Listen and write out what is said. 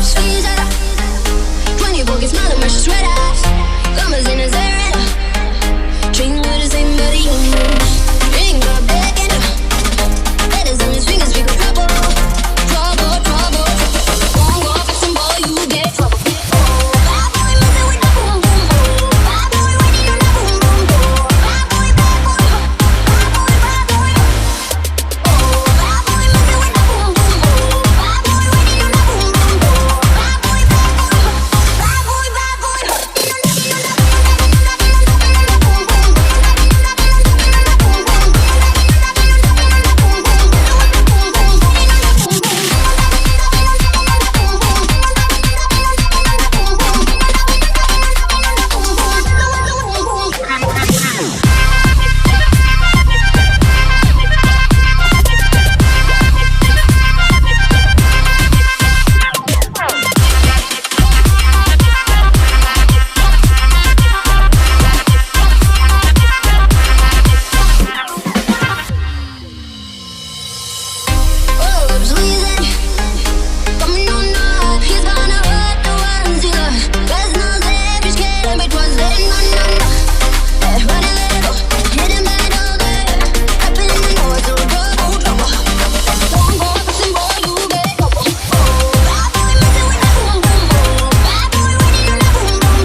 squeeze it. 24 gets smaller, much sweater. Commas in his area. Dream with the same body you move. Ring the bell.